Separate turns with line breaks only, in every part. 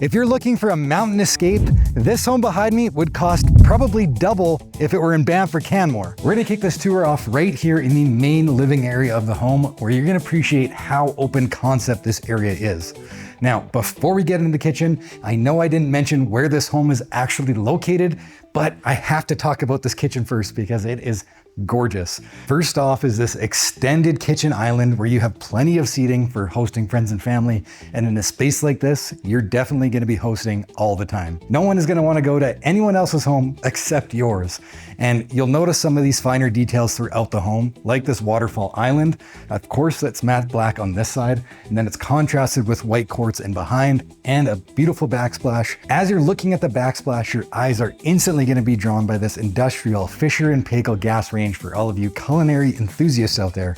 If you're looking for a mountain escape, this home behind me would cost probably double if it were in Banff or Canmore. We're gonna kick this tour off right here in the main living area of the home, where you're gonna appreciate how open concept this area is. Now, before we get into the kitchen, I know I didn't mention where this home is actually located, but I have to talk about this kitchen first because it is gorgeous. First off is this extended kitchen island where you have plenty of seating for hosting friends and family. And in a space like this, you're definitely gonna be hosting all the time. No one is gonna wanna go to anyone else's home except yours. And you'll notice some of these finer details throughout the home, like this waterfall island. Of course, that's matte black on this side, and then it's contrasted with white quartz in behind and a beautiful backsplash. As you're looking at the backsplash, your eyes are instantly gonna be drawn by this industrial Fisher and Paykel gas range for all of you culinary enthusiasts out there.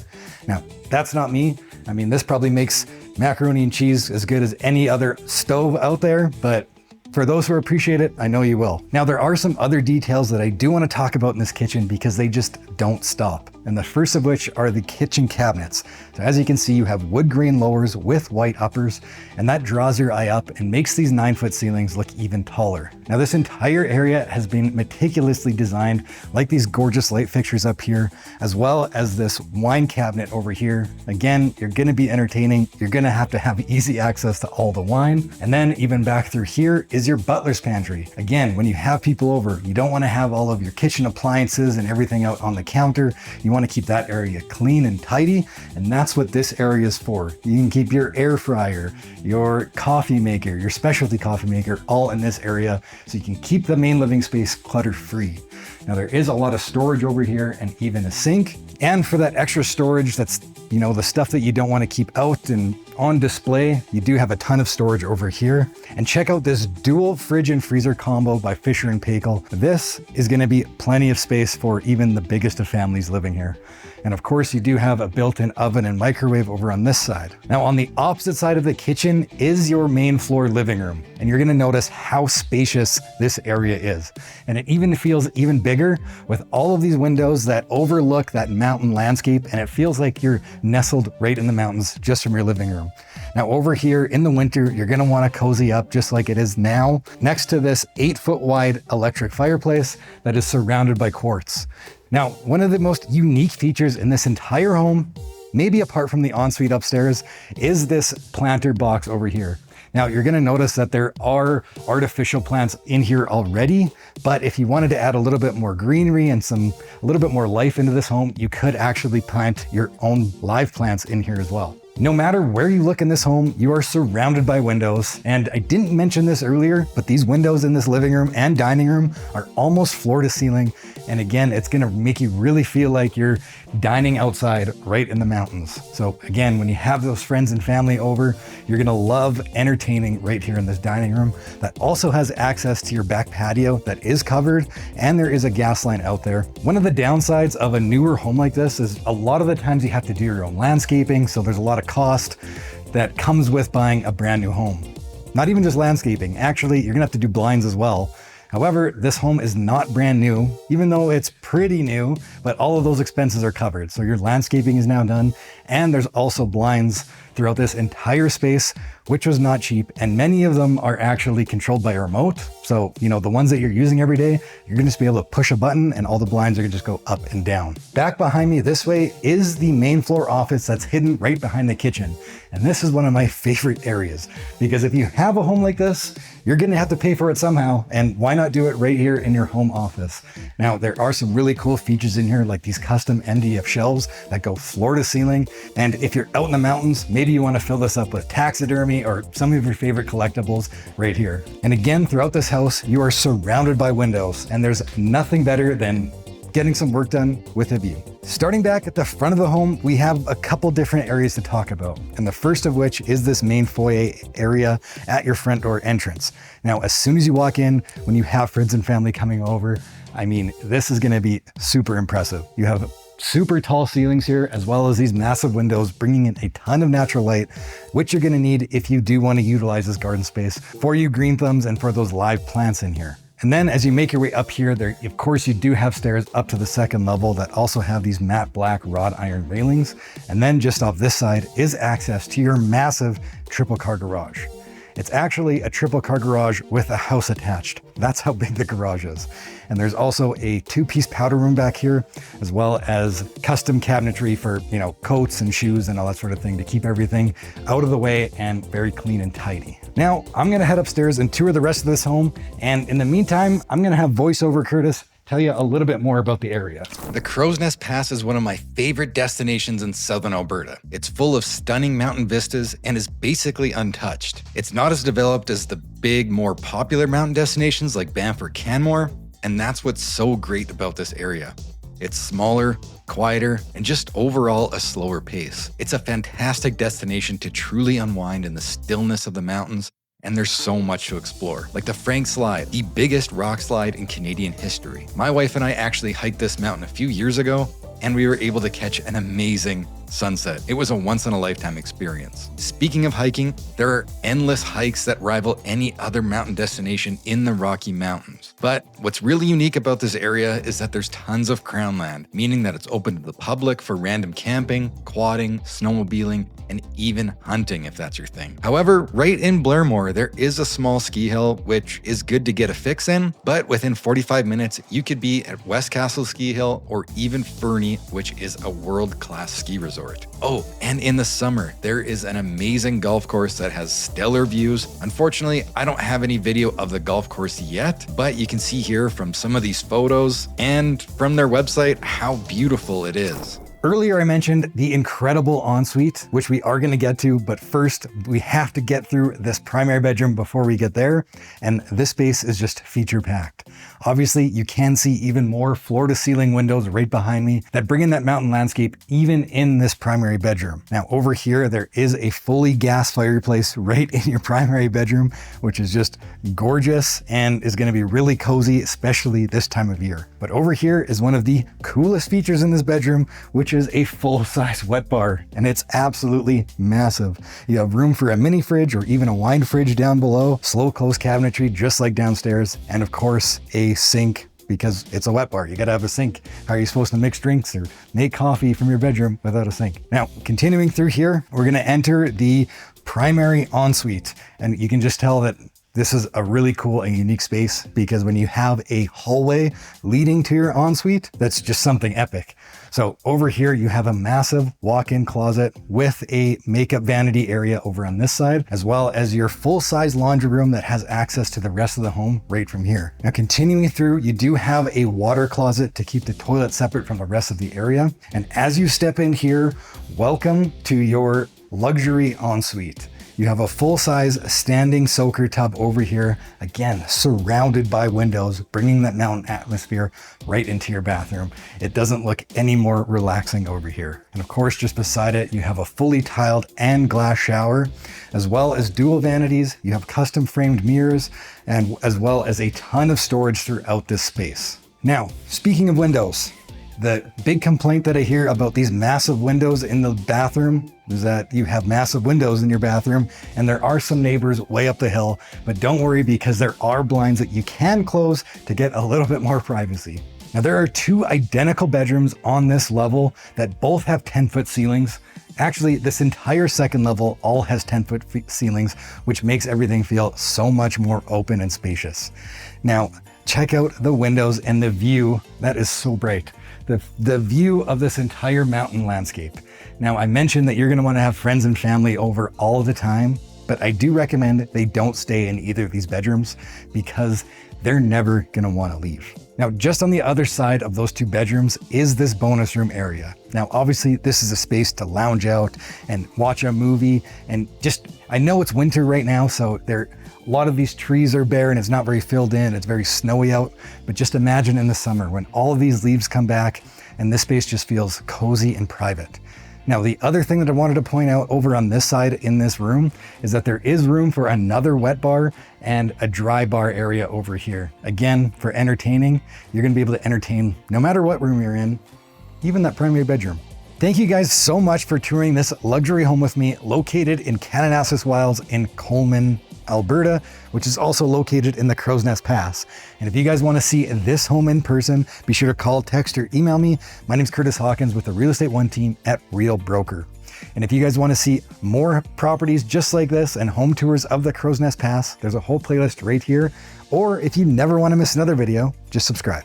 Now, that's not me. I mean, this probably makes macaroni and cheese as good as any other stove out there, but for those who appreciate it, I know you will. Now, there are some other details that I do want to talk about in this kitchen because they just don't stop. And the first of which are the kitchen cabinets. So as you can see, you have wood grain lowers with white uppers, and that draws your eye up and makes these 9-foot ceilings look even taller. Now, this entire area has been meticulously designed, like these gorgeous light fixtures up here, as well as this wine cabinet over here. Again, you're gonna be entertaining. You're gonna have to have easy access to all the wine. And then even back through here is your butler's pantry. Again, when you have people over, you don't wanna have all of your kitchen appliances and everything out on the counter. You want to keep that area clean and tidy, and that's what this area is for. You can keep your air fryer, your coffee maker, your specialty coffee maker all in this area, so you can keep the main living space clutter-free. Now, there is a lot of storage over here and even a sink. And for that extra storage, that's, you know, the stuff that you don't want to keep out and on display, you do have a ton of storage over here. And check out this dual fridge and freezer combo by Fisher and Paykel. This is going to be plenty of space for even the biggest of families living here. And of course, you do have a built-in oven and microwave over on this side. Now, on the opposite side of the kitchen is your main floor living room. And you're gonna notice how spacious this area is. And it even feels even bigger with all of these windows that overlook that mountain landscape. And it feels like you're nestled right in the mountains just from your living room. Now, over here in the winter, you're gonna wanna cozy up just like it is now, next to this 8-foot wide electric fireplace that is surrounded by quartz. Now, one of the most unique features in this entire home, maybe apart from the ensuite upstairs, is this planter box over here. Now, you're gonna notice that there are artificial plants in here already, but if you wanted to add a little bit more greenery and a little bit more life into this home, you could actually plant your own live plants in here as well. No matter where you look in this home, you are surrounded by windows. And I didn't mention this earlier, but these windows in this living room and dining room are almost floor to ceiling. And again, it's gonna make you really feel like you're dining outside right in the mountains. So again, when you have those friends and family over, you're gonna love entertaining right here in this dining room that also has access to your back patio that is covered, and there is a gas line out there. One of the downsides of a newer home like this is a lot of the times you have to do your own landscaping, so there's a lot of cost that comes with buying a brand new home. Not even just landscaping, actually, you're gonna have to do blinds as well. However, this home is not brand new, even though it's pretty new, but all of those expenses are covered. So your landscaping is now done, and there's also blinds throughout this entire space, which was not cheap. And many of them are actually controlled by a remote. So, you know, the ones that you're using every day, you're gonna just be able to push a button and all the blinds are gonna just go up and down. Back behind me this way is the main floor office that's hidden right behind the kitchen. And this is one of my favorite areas, because if you have a home like this, you're gonna have to pay for it somehow, and why not do it right here in your home office? Now, there are some really cool features in here, like these custom MDF shelves that go floor to ceiling. And if you're out in the mountains, maybe you wanna fill this up with taxidermy or some of your favorite collectibles right here. And again, throughout this house, you are surrounded by windows, and there's nothing better than getting some work done with a view. Starting back at the front of the home, we have a couple different areas to talk about. And the first of which is this main foyer area at your front door entrance. Now, as soon as you walk in, when you have friends and family coming over, I mean, this is gonna be super impressive. You have super tall ceilings here, as well as these massive windows, bringing in a ton of natural light, which you're gonna need if you do wanna utilize this garden space for you green thumbs and for those live plants in here. And then as you make your way up here, there, of course, you do have stairs up to the second level that also have these matte black wrought iron railings. And then just off this side is access to your massive triple car garage. It's actually a triple car garage with a house attached. That's how big the garage is. And there's also a 2-piece powder room back here, as well as custom cabinetry for, coats and shoes and all that sort of thing to keep everything out of the way and very clean and tidy. Now, I'm gonna head upstairs and tour the rest of this home. And in the meantime, I'm gonna have voiceover Kurtis tell you a little bit more about the area.
The Crowsnest Pass is one of my favorite destinations in southern Alberta. It's full of stunning mountain vistas and is basically untouched. It's not as developed as the big, more popular mountain destinations like Banff or Canmore, and that's what's so great about this area. It's smaller, quieter, and just overall a slower pace. It's a fantastic destination to truly unwind in the stillness of the mountains. And there's so much to explore, like the Frank Slide, the biggest rock slide in Canadian history. My wife and I actually hiked this mountain a few years ago, and we were able to catch an amazing sunset. It was a once-in-a-lifetime experience. Speaking of hiking, there are endless hikes that rival any other mountain destination in the Rocky Mountains. But what's really unique about this area is that there's tons of crown land, meaning that it's open to the public for random camping, quadding, snowmobiling, and even hunting if that's your thing. However, right in Blairmore, there is a small ski hill, which is good to get a fix in, but within 45 minutes, you could be at Westcastle Ski Hill or even Fernie, which is a world-class ski resort. Oh, and in the summer, there is an amazing golf course that has stellar views. Unfortunately, I don't have any video of the golf course yet, but you can see here from some of these photos and from their website how beautiful it is.
Earlier I mentioned the incredible ensuite, which we are going to get to, but first we have to get through this primary bedroom before we get there, and this space is just feature packed. Obviously, you can see even more floor-to-ceiling windows right behind me that bring in that mountain landscape even in this primary bedroom. Now over here, there is a fully gas fireplace right in your primary bedroom, which is just gorgeous and is going to be really cozy, especially this time of year. But over here is one of the coolest features in this bedroom, which is a full-size wet bar, and it's absolutely massive. You have room for a mini fridge or even a wine fridge down below, slow close cabinetry just like downstairs, and of course a sink, because it's a wet bar. You gotta have a sink. How are you supposed to mix drinks or make coffee from your bedroom without a sink? Now, continuing through here, we're gonna enter the primary ensuite, and you can just tell that this is a really cool and unique space because when you have a hallway leading to your ensuite, that's just something epic. So over here, you have a massive walk-in closet with a makeup vanity area over on this side, as well as your full-size laundry room that has access to the rest of the home right from here. Now, continuing through, you do have a water closet to keep the toilet separate from the rest of the area. And as you step in here, welcome to your luxury ensuite. You have a full-size standing soaker tub over here, again, surrounded by windows, bringing that mountain atmosphere right into your bathroom. It doesn't look any more relaxing over here. And of course, just beside it, you have a fully tiled and glass shower, as well as dual vanities. You have custom framed mirrors, and as well as a ton of storage throughout this space. Now, speaking of windows, the big complaint that I hear about these massive windows in the bathroom is that you have massive windows in your bathroom, and there are some neighbors way up the hill, but don't worry because there are blinds that you can close to get a little bit more privacy. Now there are two identical bedrooms on this level that both have 10-foot ceilings. Actually, this entire second level all has 10-foot ceilings, which makes everything feel so much more open and spacious. Now, check out the windows and the view. That is so bright. The view of this entire mountain landscape. Now, I mentioned that you're going to want to have friends and family over all the time, but I do recommend they don't stay in either of these bedrooms because they're never going to want to leave. Now, just on the other side of those two bedrooms is this bonus room area. Now, obviously, this is a space to lounge out and watch a movie and just, I know it's winter right now, so a lot of these trees are bare and it's not very filled in. It's very snowy out, but just imagine in the summer when all of these leaves come back and this space just feels cozy and private. Now, the other thing that I wanted to point out over on this side in this room is that there is room for another wet bar and a dry bar area over here. Again, for entertaining, you're gonna be able to entertain no matter what room you're in, even that primary bedroom. Thank you guys so much for touring this luxury home with me, located in Kanaskis Wilds in Coleman, Alberta, which is also located in the Crowsnest Pass. And if you guys want to see this home in person, be sure to call, text, or email me. My name is Kurtis Hawkins with the Real Estate One team at Real Broker. And if you guys want to see more properties just like this and home tours of the Crowsnest Pass, there's a whole playlist right here. Or if you never want to miss another video, just subscribe.